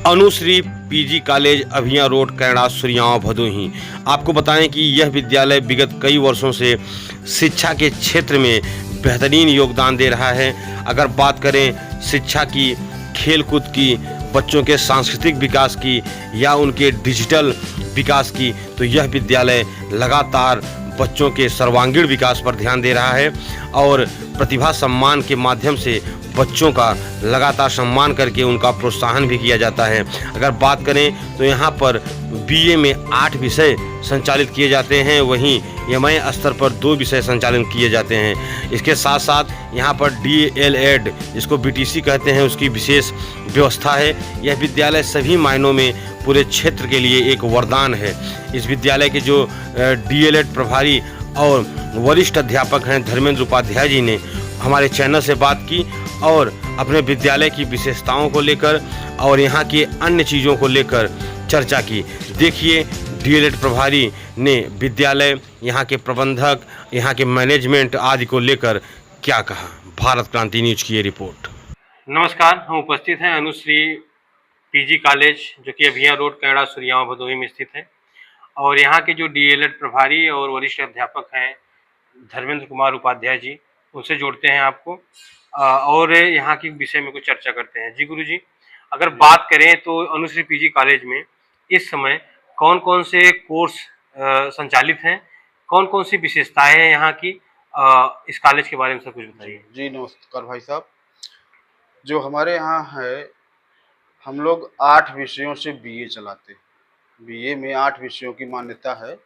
Anushree PG college Abhiya road Kaida Suriyav Bhadohi. आपको बताएं कि यह विद्यालय विगत कई वर्षों से शिक्षा के क्षेत्र में बेहतरीन योगदान दे रहा है। अगर बात करें शिक्षा की, खेलकूद की, बच्चों के सांस्कृतिक विकास की या उनके डिजिटल विकास की, तो यह विद्यालय लगातार बच्चों के सर्वांगीण विकास पर ध्यान दे रहा है और प्रतिभा सम्मान के माध्यम से बच्चों का लगातार सम्मान करके उनका प्रोत्साहन भी किया जाता है। अगर बात करें तो यहाँ पर बीए में 8 विषय संचालित किए जाते हैं, वहीं एमए स्तर पर 2 विषय संचालित किए जाते हैं। इसके साथ साथ यहाँ पर डीएलएड, जिसको बीटीसी कहते हैं, उसकी विशेष व्यवस्था है। यह विद्यालय सभी मायनों में पूरे क्षेत्र के लिए एक वरदान है। इस विद्यालय के जो डीएलएड प्रभारी और वरिष्ठ अध्यापक हैं धर्मेंद्र उपाध्याय जी ने हमारे चैनल से बात की और अपने विद्यालय की विशेषताओं को लेकर और यहाँ की अन्य चीज़ों को लेकर चर्चा की। देखिए डीएलएड प्रभारी ने विद्यालय, यहाँ के प्रबंधक, यहाँ के मैनेजमेंट आदि को लेकर क्या कहा। भारत क्रांति न्यूज की ये रिपोर्ट। नमस्कार, हम उपस्थित हैं अनुश्री पीजी कॉलेज जो कि अभिया रोड कैड़ा सुरियाव भदोही में स्थित है और यहाँ के जो डीएलएड प्रभारी और वरिष्ठ अध्यापक हैं धर्मेंद्र कुमार उपाध्याय जी, उनसे जोड़ते हैं आपको और यहाँ की विषय में कुछ चर्चा करते हैं। जी गुरु जी, अगर बात करें तो अनुश्री पीजी कॉलेज में इस समय कौन कौन से कोर्स संचालित हैं, कौन कौन सी विशेषताएं हैं यहाँ की, इस कॉलेज के बारे में सब कुछ बताइए। जी नमस्कार भाई साहब। जो हमारे यहाँ है, हम लोग 8 विषयों से बीए चलाते हैं। बीए में 8 विषयों की मान्यता है,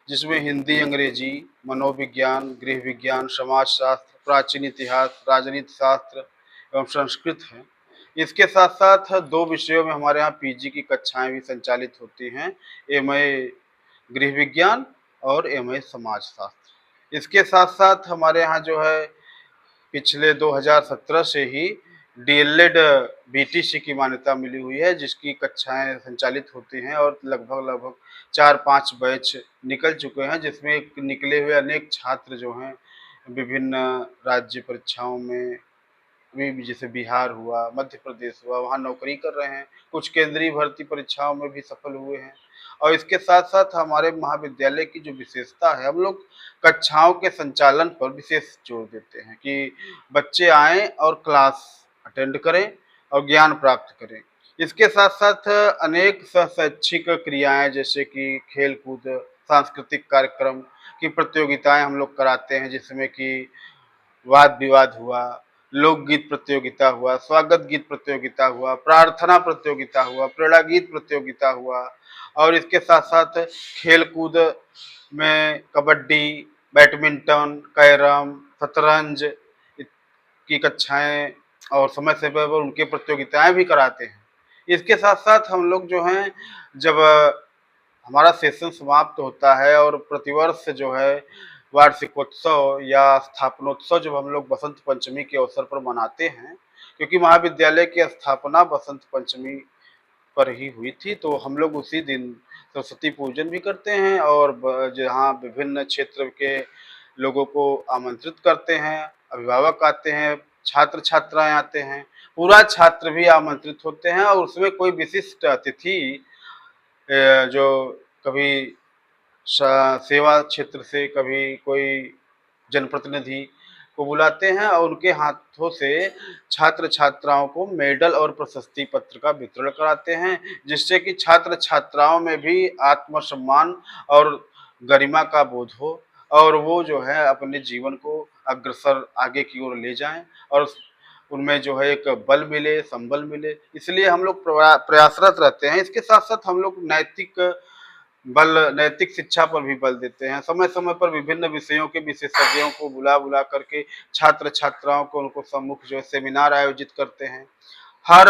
जिसमें हिंदी, अंग्रेजी, मनोविज्ञान, गृह विज्ञान, समाजशास्त्र, प्राचीन इतिहास, राजनीति शास्त्र एवं संस्कृत है। इसके साथ साथ 2 विषयों में हमारे यहाँ पीजी की कक्षाएं भी संचालित होती हैं, एमए गृह विज्ञान और एमए समाजशास्त्र। इसके साथ साथ हमारे यहाँ जो है पिछले 2017 से ही डीएलएड बीटीसी की मान्यता मिली हुई है, जिसकी कक्षाएं संचालित होती हैं और लगभग 4-5 बैच निकल चुके हैं, जिसमें निकले हुए अनेक छात्र जो हैं विभिन्न राज्य परीक्षाओं में भी, जैसे बिहार हुआ, मध्य प्रदेश हुआ, वहाँ नौकरी कर रहे हैं। कुछ केंद्रीय भर्ती परीक्षाओं में भी सफल हुए हैं। और इसके साथ साथ हमारे महाविद्यालय की जो विशेषता है, हम लोग कक्षाओं के संचालन पर विशेष जोर देते हैं कि बच्चे आएँ और क्लास अटेंड करें और ज्ञान प्राप्त करें। इसके साथ साथ अनेक शैक्षिक क्रियाएं, जैसे कि खेल कूद, सांस्कृतिक कार्यक्रम की प्रतियोगिताएं हम लोग कराते हैं, जिसमें कि वाद विवाद हुआ, लोकगीत प्रतियोगिता हुआ, स्वागत गीत प्रतियोगिता हुआ, प्रार्थना प्रतियोगिता हुआ, प्रेरणा गीत प्रतियोगिता हुआ। और इसके साथ साथ खेल कूद में कबड्डी, बैडमिंटन, कैरम, शतरंज की कक्षाएं और समय समय पर उनके प्रतियोगिताएं भी कराते हैं। इसके साथ साथ हम लोग जो हैं, जब हमारा सेशन समाप्त होता है और प्रतिवर्ष जो है वार्षिकोत्सव या स्थापनोत्सव जब हम लोग बसंत पंचमी के अवसर पर मनाते हैं, क्योंकि महाविद्यालय की स्थापना बसंत पंचमी पर ही हुई थी, तो हम लोग उसी दिन सरस्वती पूजन भी करते हैं और जहाँ विभिन्न क्षेत्र के लोगों को आमंत्रित करते हैं, अभिभावक आते हैं, छात्र छात्राएं आते हैं, पूरा छात्र भी आमंत्रित होते हैं। और उसमें कोई विशिष्ट अतिथि जो कभी सेवा क्षेत्र से, कभी कोई जनप्रतिनिधि को बुलाते हैं और उनके हाथों से छात्र छात्राओं को मेडल और प्रशस्ति पत्र का वितरण कराते हैं, जिससे कि छात्र छात्राओं में भी आत्मसम्मान और गरिमा का बोध हो और वो जो है अपने जीवन को अग्रसर आगे की ओर ले जाएं और उनमें जो है एक बल मिले, संबल मिले। इसलिए हम लोग प्रयासरत रहते हैं। इसके साथ साथ हम लोग नैतिक शिक्षा पर भी बल देते हैं। समय समय पर विभिन्न विषयों के विशेषज्ञों को बुला बुला करके छात्र छात्राओं को उनको सम्मुख जो है सेमिनार आयोजित करते हैं। हर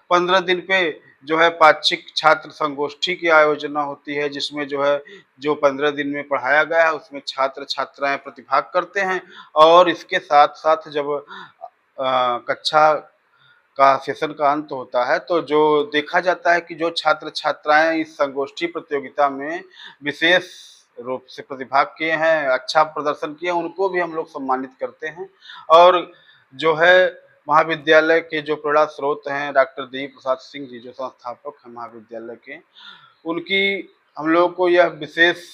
15 दिन पे जो है पाक्षिक छात्र संगोष्ठी की आयोजना होती है, जिसमें जो है जो 15 दिन में पढ़ाया गया है उसमें छात्र छात्राएं प्रतिभाग करते हैं। और इसके साथ साथ जब कक्षा का सेशन का अंत होता है, तो जो देखा जाता है कि जो छात्र छात्राएं इस संगोष्ठी प्रतियोगिता में विशेष रूप से प्रतिभाग किए हैं, अच्छा प्रदर्शन किए, उनको भी हम लोग सम्मानित करते हैं। और जो है महाविद्यालय के जो प्रेरणा स्रोत हैं डॉक्टर देवी प्रसाद सिंह जी, जो संस्थापक हैं महाविद्यालय के, उनकी हम लोगों को यह विशेष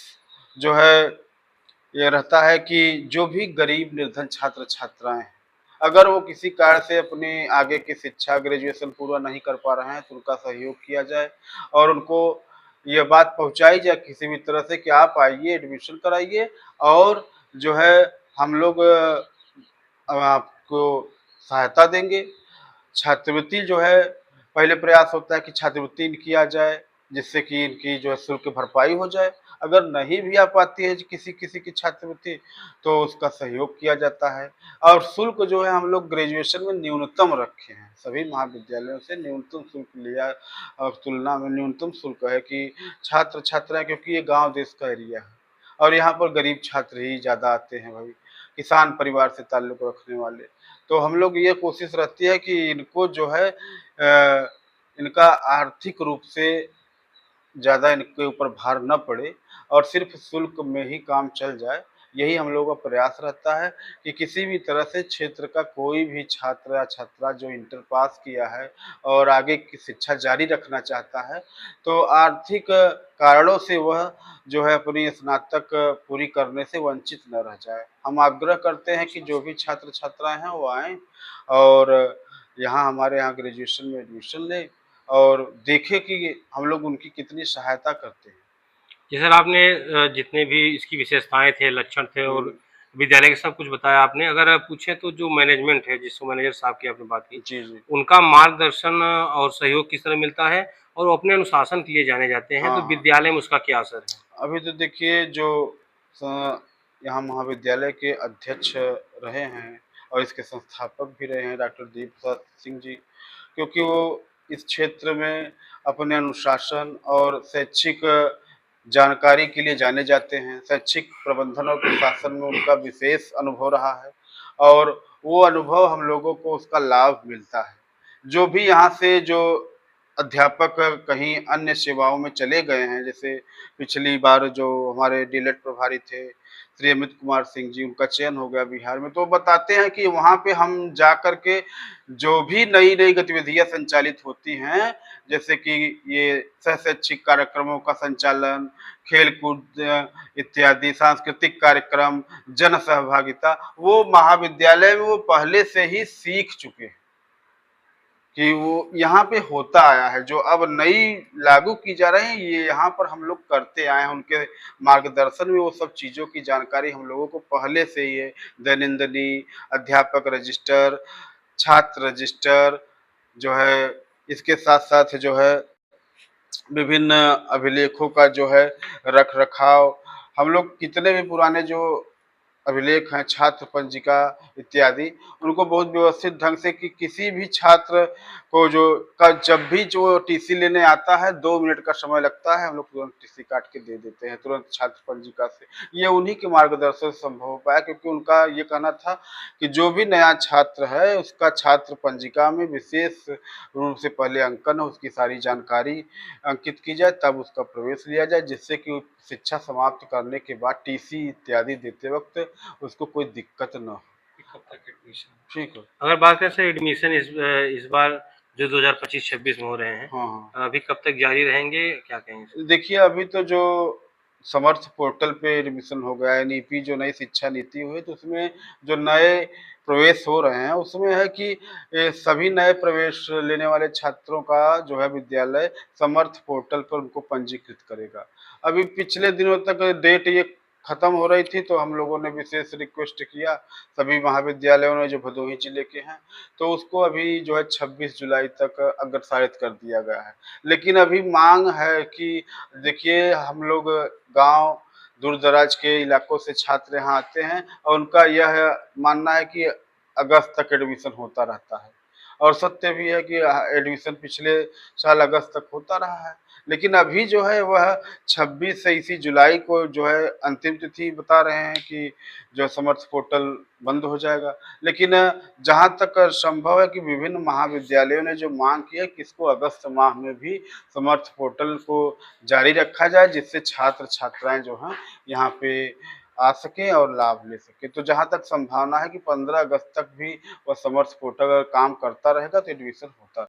जो है ये रहता है कि जो भी गरीब निर्धन छात्र छात्राएं हैं, अगर वो किसी कारण से अपनी आगे की शिक्षा ग्रेजुएशन पूरा नहीं कर पा रहे हैं तो उनका सहयोग किया जाए और उनको ये बात पहुंचाई जाए किसी भी तरह से कि आप आइए, एडमिशन कराइए और जो है हम लोग आपको सहायता देंगे। छात्रवृत्ति जो है पहले प्रयास होता है कि छात्रवृत्ति इनकी आ जाए, जिससे कि इनकी जो है शुल्क भरपाई हो जाए। अगर नहीं भी आ पाती है किसी की छात्रवृत्ति तो उसका सहयोग किया जाता है और शुल्क जो है हम लोग ग्रेजुएशन में न्यूनतम रखे हैं। सभी महाविद्यालयों से न्यूनतम शुल्क लिया और तुलना में न्यूनतम शुल्क है कि छात्र छात्राएं, क्योंकि ये गाँव देश का एरिया है और यहाँ पर गरीब छात्र ही ज़्यादा आते हैं भाई, किसान परिवार से ताल्लुक़ रखने वाले। तो हम लोग ये कोशिश रहती है कि इनको जो है इनका आर्थिक रूप से ज़्यादा इनके ऊपर भार न पड़े और सिर्फ शुल्क में ही काम चल जाए। यही हम लोगों का प्रयास रहता है कि किसी भी तरह से क्षेत्र का कोई भी छात्र या छात्रा जो इंटर पास किया है और आगे की शिक्षा जारी रखना चाहता है, तो आर्थिक कारणों से वह जो है अपनी स्नातक पूरी करने से वंचित न रह जाए। हम आग्रह करते हैं कि जो भी छात्र छात्राएँ हैं वो आएँ और यहाँ हमारे यहाँ ग्रेजुएशन में एडमिशन लें और देखें कि हम लोग उनकी कितनी सहायता करते हैं। जी सर, आपने जितने भी इसकी विशेषताएँ थे, लक्षण थे और हुँ। विद्यालय के सब कुछ बताया आपने। अगर पूछें तो जो मैनेजमेंट है, जिसको मैनेजर साहब की आपने बात की, जी, जी। उनका मार्गदर्शन और सहयोग किस तरह मिलता है और वो अपने अनुशासन के लिए जाने जाते हैं, हाँ, तो हाँ। विद्यालय में उसका क्या असर है? अभी तो देखिए जो स यहाँ महाविद्यालय के अध्यक्ष रहे हैं और इसके संस्थापक भी रहे हैं डॉक्टर देव प्रसाद सिंह जी, क्योंकि वो इस क्षेत्र में अपने अनुशासन और शैक्षिक जानकारी के लिए जाने जाते हैं। शैक्षिक प्रबंधन और प्रशासन में उनका विशेष अनुभव रहा है और वो अनुभव हम लोगों को उसका लाभ मिलता है। जो भी यहाँ से जो अध्यापक कहीं अन्य सेवाओं में चले गए हैं, जैसे पिछली बार जो हमारे डीएलएड प्रभारी थे, श्री अमित कुमार सिंह जी, उनका चयन हो गया बिहार में। तो वो बताते हैं कि वहाँ पे हम जा कर के जो भी नई-नई गतिविधियाँ संचालित होती हैं, जैसे कि ये सह-शैक्षिक कार्यक्रमों का संचालन, खेल-कूद इत्यादि, सांस्कृतिक कार्यक्रम, जन सहभागिता, वो महाविद्यालय में वो पहले से ही सीख चुके हैं। कि वो यहाँ पे होता आया है, जो अब नई लागू की जा रही है, ये यहाँ पर हम लोग करते आए हैं। उनके मार्गदर्शन में वो सब चीज़ों की जानकारी हम लोगों को पहले से ही है। दैनंदिनी, अध्यापक रजिस्टर, छात्र रजिस्टर जो है, इसके साथ-साथ जो है विभिन्न अभिलेखों का जो है रख-रखाव, हम लोग कितने भी पुराने जो अभिलेख हैं, छात्र पंजिका इत्यादि, उनको बहुत व्यवस्थित ढंग से कि किसी भी छात्र को जब भी जो टीसी लेने आता है 2 मिनट का समय लगता है, हम लोग तुरंत टीसी काट के दे देते हैं, तुरंत छात्र पंजिका से। ये उन्हीं के मार्गदर्शन से संभव हो पाया, क्योंकि उनका ये कहना था कि जो भी नया छात्र है, उसका छात्र पंजिका में विशेष रूप से पहले अंकन हो, उसकी सारी जानकारी अंकित की जाए, तब उसका प्रवेश लिया जाए, जिससे कि शिक्षा समाप्त करने के बाद टीसी इत्यादि देते वक़्त उसको कोई दिक्कत ना हो। कब तक एडमिशन? ठीक है। अगर बात करें सर एडमिशन इस बार जो 2025-26 में हो रहे हैं, हाँ, हाँ। अभी कब तक जारी रहेंगे? क्या कहेंगे? देखिए, अभी तो जो समर्थ पोर्टल पे एडमिशन हो गया है, एनईपी जो नई शिक्षा नीति हुई, तो उसमें जो नए प्रवेश हो रहे हैं, उसमें है कि सभी नए प्रवेश लेने वाले छात्रों का जो है विद्यालय समर्थ पोर्टल पर उनको पंजीकृत करेगा। अभी पिछले दिनों तक डेट ये खत्म हो रही थी, तो हम लोगों ने विशेष रिक्वेस्ट किया सभी महाविद्यालयों ने जो भदोही जिले के हैं, तो उसको अभी जो है 26 जुलाई तक अग्रसारित कर दिया गया है। लेकिन अभी माँग है कि देखिए, हम लोग गाँव दूर-दराज के इलाकों से छात्र यहाँ आते हैं और उनका यह मानना है कि अगस्त तक एडमिशन होता रहता है और सत्य भी है कि एडमिशन पिछले साल अगस्त तक होता रहा है। लेकिन अभी जो है वह 26 से इसी जुलाई को जो है अंतिम तिथि बता रहे हैं कि जो समर्थ पोर्टल बंद हो जाएगा। लेकिन जहाँ तक संभव है कि विभिन्न महाविद्यालयों ने जो माँग की है कि इसको अगस्त माह में भी समर्थ पोर्टल को जारी रखा जाए, जिससे छात्र-छात्राएँ जो हैं यहाँ पे आ सके और लाभ ले सके। तो जहाँ तक संभावना है कि 15 अगस्त तक भी वह समर्थ पोर्टल अगर काम करता रहेगा तो एडमिशन होता